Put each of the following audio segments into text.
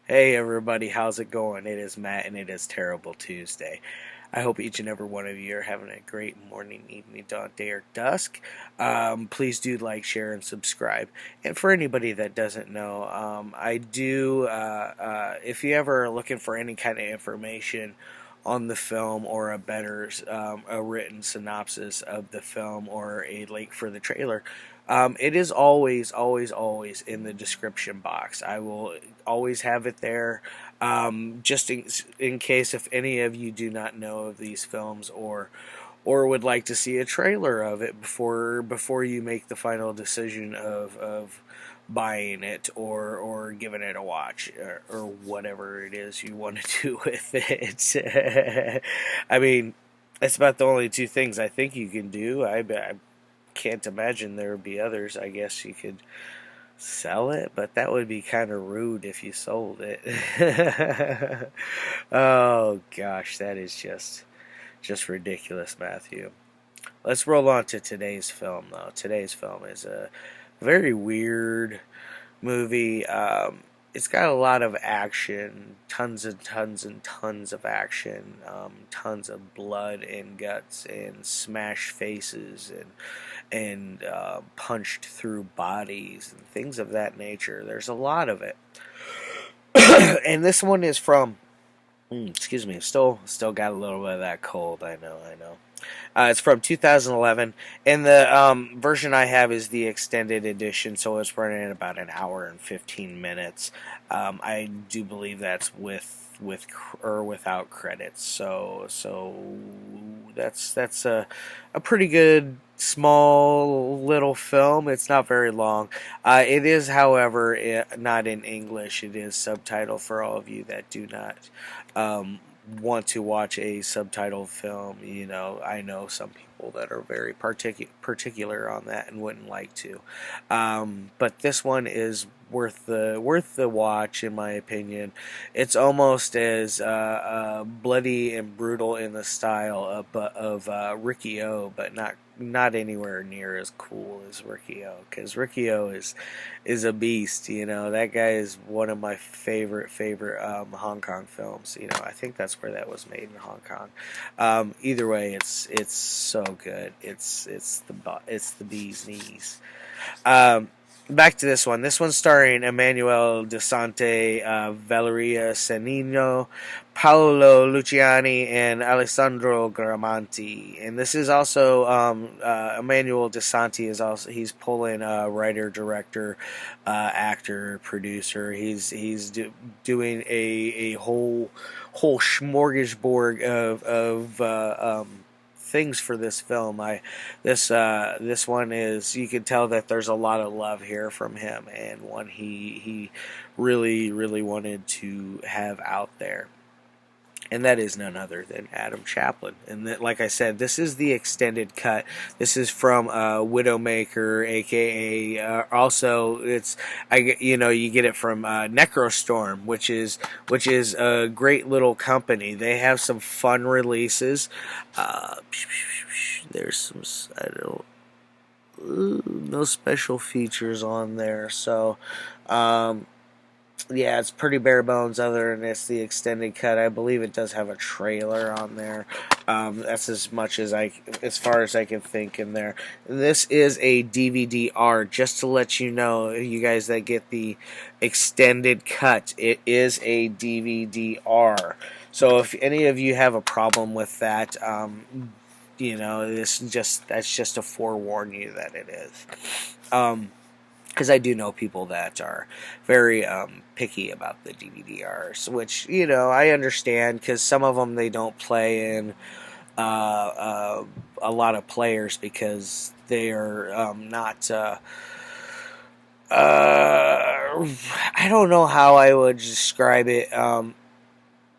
Hey everybody, how's it going? It is Matt and it is Terrible Tuesday. I hope each and every one of you are having a great morning, evening, dawn, day, or dusk. Please do like, share, and subscribe. And for anybody that doesn't know, I do, if you ever are looking for any kind of information on the film or a written synopsis of the film or a link for the trailer, it is always in the description box. I will always have it there, just in case if any of you do not know of these films or would like to see a trailer of it before you make the final decision of buying it or giving it a watch or whatever it is you want to do with it. I mean, that's about the only two things I think you can do. I can't imagine there would be others. I guess you could sell it, but that would be kind of rude if you sold it. Oh gosh, that is just ridiculous, Matthew. Let's roll on to today's film, though. Today's film is a very weird movie. It's got a lot of action, tons and tons and tons of action, tons of blood and guts and smashed faces and punched through bodies and things of that nature. There's a lot of it, and this one is from. Excuse me, still got a little bit of that cold. I know. It's from 2011, and the version I have is the extended edition, so it's running at about an hour and 15 minutes. I do believe that's with or without credits, so that's a pretty good small little film. It's not very long. It is, however, not in English. It is subtitled for all of you that do not want to watch a subtitled film. You know, I know some people that are very particular on that and wouldn't like to. But this one is worth the watch, in my opinion. It's almost as bloody and brutal in the style of Ricky-O, but not anywhere near as cool as Ricky-O, because Ricky-O is a beast. You know, that guy is one of my favorite Hong Kong films. You know, I think that's where that was made, in Hong Kong. Either way, it's so good. It's the bee's knees. Back to this one. This one's starring Emanuele de Santi, Valeria Sannino, Paolo Luciani, and Alessandro Gramanti. And this is also Emanuele de Santi is also, he's pulling writer, director, actor, producer. He's doing a whole smorgasbord of things for this film. This one is, you can tell that there's a lot of love here from him, and one he really wanted to have out there. And that is none other than Adam Chaplin. And that, like I said, this is the extended cut. This is from Widowmaker, aka also you get it from Necrostorm, which is a great little company. They have some fun releases. There's some no special features on there, so. Yeah, it's pretty bare bones. Other than it's the extended cut, I believe it does have a trailer on there. That's as far as I can think in there. This is a DVD-R, just to let you know, you guys that get the extended cut. It is a DVD-R. So if any of you have a problem with that, that's just to forewarn you that it is. Because I do know people that are very picky about the DVD-Rs, which, I understand, because some of them they don't play in a lot of players because they are not. I don't know how I would describe it.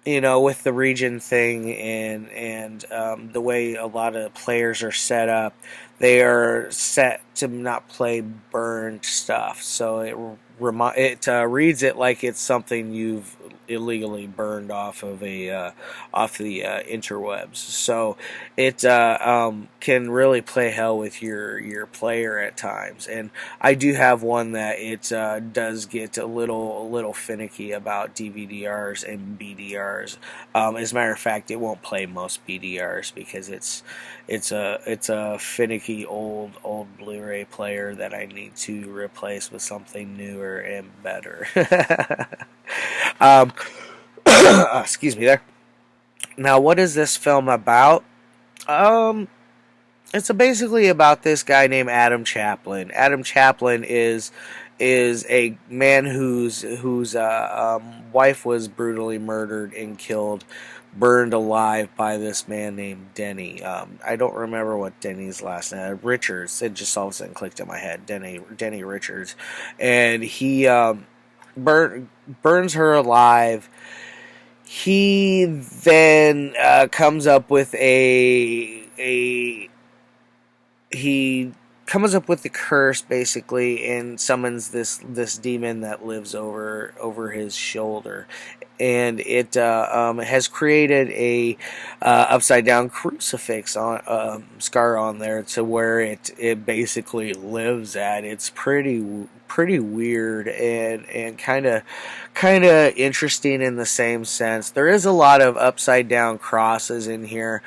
With the region thing and the way a lot of players are set up, they are set to not play burned stuff. So it reads it like it's something illegally burned off of off the interwebs. So it can really play hell with your player at times. And I do have one that it does get a little finicky about DVDRs and BDRs. As a matter of fact, it won't play most BDRs because it's a finicky old Blu-ray player that I need to replace with something newer and better. um, excuse me there. Now, what is this film about? Um, it's basically about this guy named Adam Chaplin. Adam Chaplin is a man whose wife was brutally murdered and killed, burned alive by this man named Denny. I don't remember what Denny's last name. Richards. It just all of a sudden clicked in my head. Denny Richards, and he burns her alive. He then comes up with he comes up with the curse basically and summons this demon that lives over his shoulder, and it has created a upside down crucifix on scar on there to where it basically lives at. It's pretty weird and kind of interesting in the same sense. There is a lot of upside down crosses in here.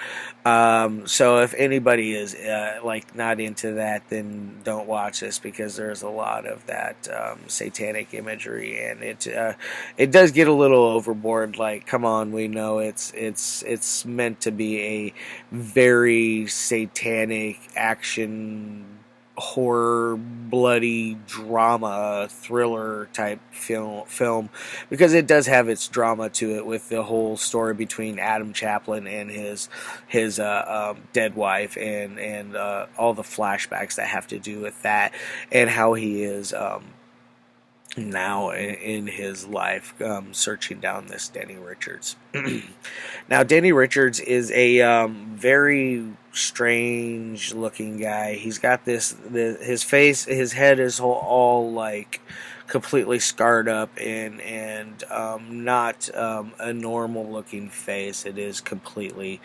So if anybody is like not into that, then don't watch this because there's a lot of that satanic imagery, and it does get a little overboard. Like, come on, we know it's meant to be a very satanic action, horror, bloody drama, thriller type film because it does have its drama to it with the whole story between Adam Chaplin and his dead wife and all the flashbacks that have to do with that and how he is now in his life searching down this Denny Richards. Now, Denny Richards is a very strange looking guy. He's got his face, his head is all like completely scarred up and not a normal looking face. It is completely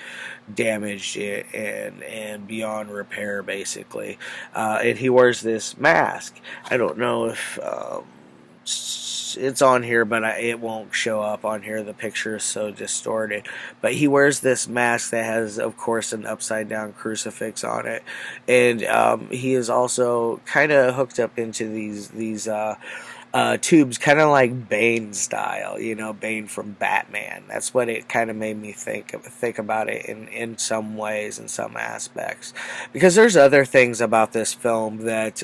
damaged and beyond repair basically. And he wears this mask. I don't know if it's on here, but it won't show up on here. The picture is so distorted. But he wears this mask that has, of course, an upside down crucifix on it, and he is also kind of hooked up into these tubes, kind of like Bane style. You know, Bane from Batman. That's what it kind of made me think about it in some ways, in some aspects, because there's other things about this film that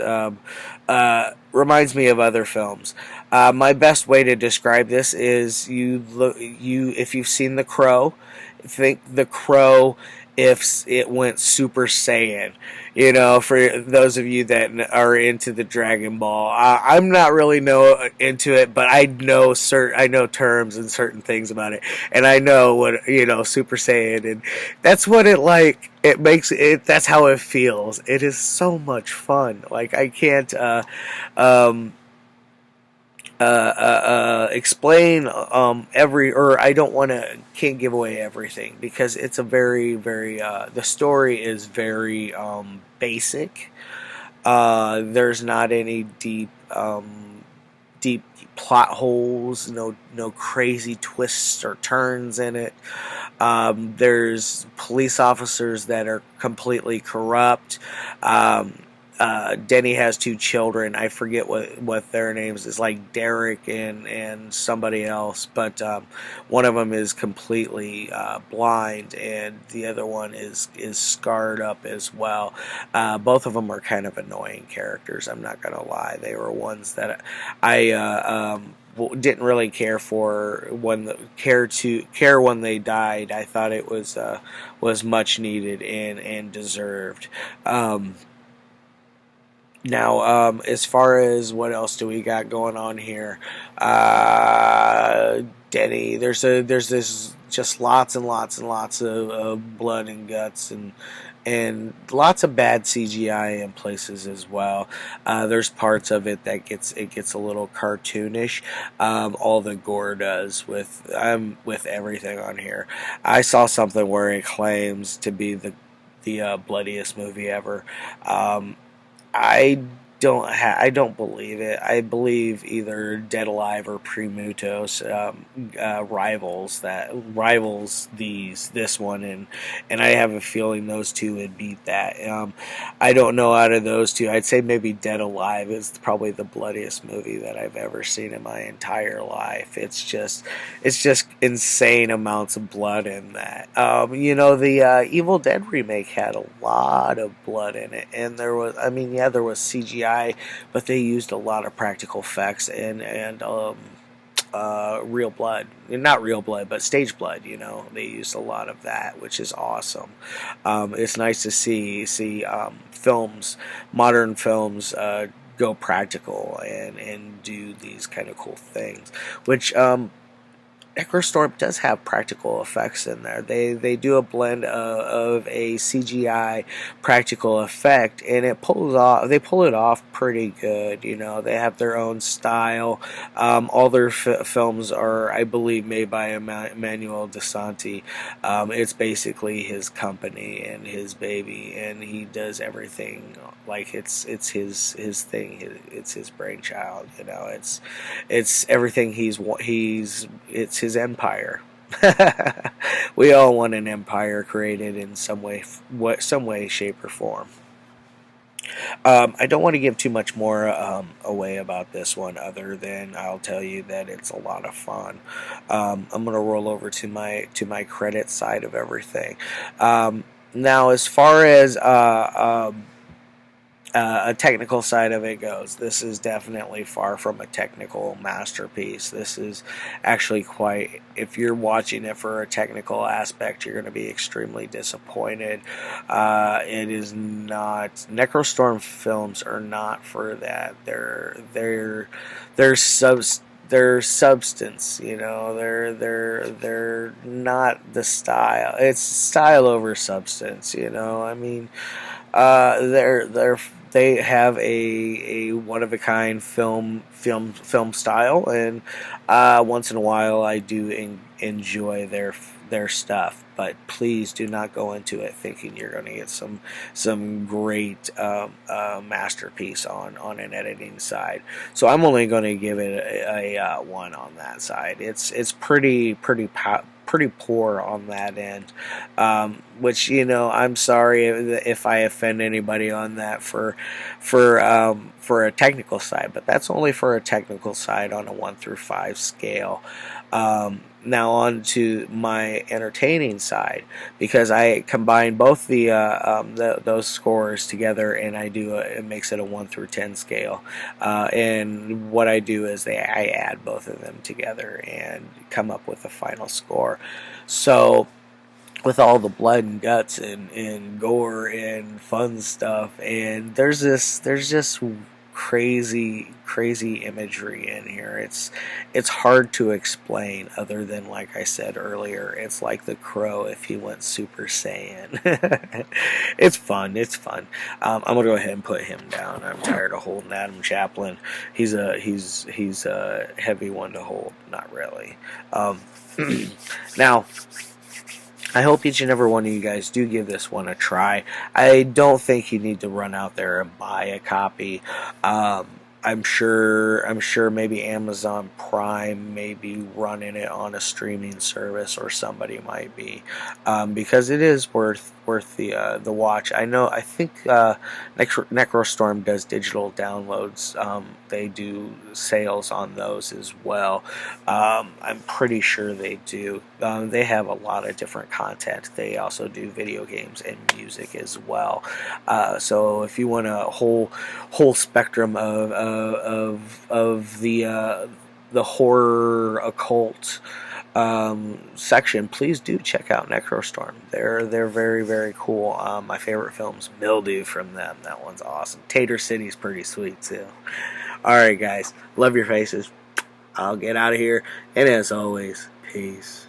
reminds me of other films. My best way to describe this is if you've seen The Crow, think The Crow if it went Super Saiyan. You know, for those of you that are into the Dragon Ball, I'm not really into it, but I know terms and certain things about it, and I know what Super Saiyan, and that's what it like. It makes it. That's how it feels. It is so much fun. Like I can't explain I don't can't give away everything because it's a very the story is very basic. There's not any deep plot holes, no crazy twists or turns in it. There's police officers that are completely corrupt. Denny has two children. I forget what their names is, like Derek and somebody else, but one of them is completely blind, and the other one is scarred up as well. Both of them are kind of annoying characters. I'm not gonna lie; they were ones that I didn't really care for care when they died. I thought it was much needed and deserved. Now, as far as what else do we got going on here? Denny. There's this just lots and lots and lots of blood and guts and lots of bad CGI in places as well. There's parts of it that gets a little cartoonish. All the gore does with everything on here. I saw something where it claims to be the bloodiest movie ever. I I don't believe it. I believe either Dead Alive or Premutos rivals this one, and I have a feeling those two would beat that. I don't know out of those two. I'd say maybe Dead Alive is probably the bloodiest movie that I've ever seen in my entire life. It's just insane amounts of blood in that. The Evil Dead remake had a lot of blood in it, and there was CGI, but they used a lot of practical effects and real blood. Not real blood, but stage blood. They used a lot of that, which is awesome. It's nice to see modern films go practical and do these kind of cool things, which Necrostorm does have practical effects in there. They do a blend of a CGI practical effect, and They pull it off pretty good. They have their own style. All their films are, I believe, made by Emanuele de Santi. It's basically his company and his baby, and he does everything like it's his thing. It's his brainchild. It's everything it's his empire. We all want an empire created in some way, shape, or form. I don't want to give too much more away about this one, other than I'll tell you that it's a lot of fun. I'm gonna roll over to my credit side of everything. Now, as far as a technical side of it goes, this is definitely far from a technical masterpiece. This is actually if you're watching it for a technical aspect, you're going to be extremely disappointed. It is not. Necrostorm films are not for that. They're substance, they're not the style. It's style over substance, they have a one of a kind film style, and once in a while I do enjoy their stuff. But please do not go into it thinking you're going to get some great masterpiece on an editing side. So I'm only going to give it a 1 on that side. It's pretty poor on that end, which I'm sorry if I offend anybody on that for a technical side, but that's only for a technical side on a 1 through 5 scale. Now on to my entertaining side, because I combine both those scores together, and it makes it a 1 through 10 scale. And what I do is I add both of them together and come up with a final score. So, with all the blood and guts and gore and fun stuff, and there's just crazy imagery in here. It's hard to explain, other than, like I said earlier, it's like the Crow if he went Super Saiyan. It's fun. I'm gonna go ahead and put him down. I'm tired of holding Adam Chaplin. He's a heavy one to hold. Not really. Now, I hope each and every one of you guys do give this one a try. I don't think you need to run out there and buy a copy. I'm sure maybe Amazon Prime may be running it on a streaming service, or somebody might be, because it is worth the watch. I think Necrostorm does digital downloads. They do sales on those as well. I'm pretty sure they do. They have a lot of different content. They also do video games and music as well. So if you want a whole spectrum of the horror occult section, please do check out Necrostorm. They're very, very cool. My favorite film's Mildew from them. That one's awesome. Tater City's pretty sweet too. Alright guys, love your faces. I'll get out of here. And as always, peace.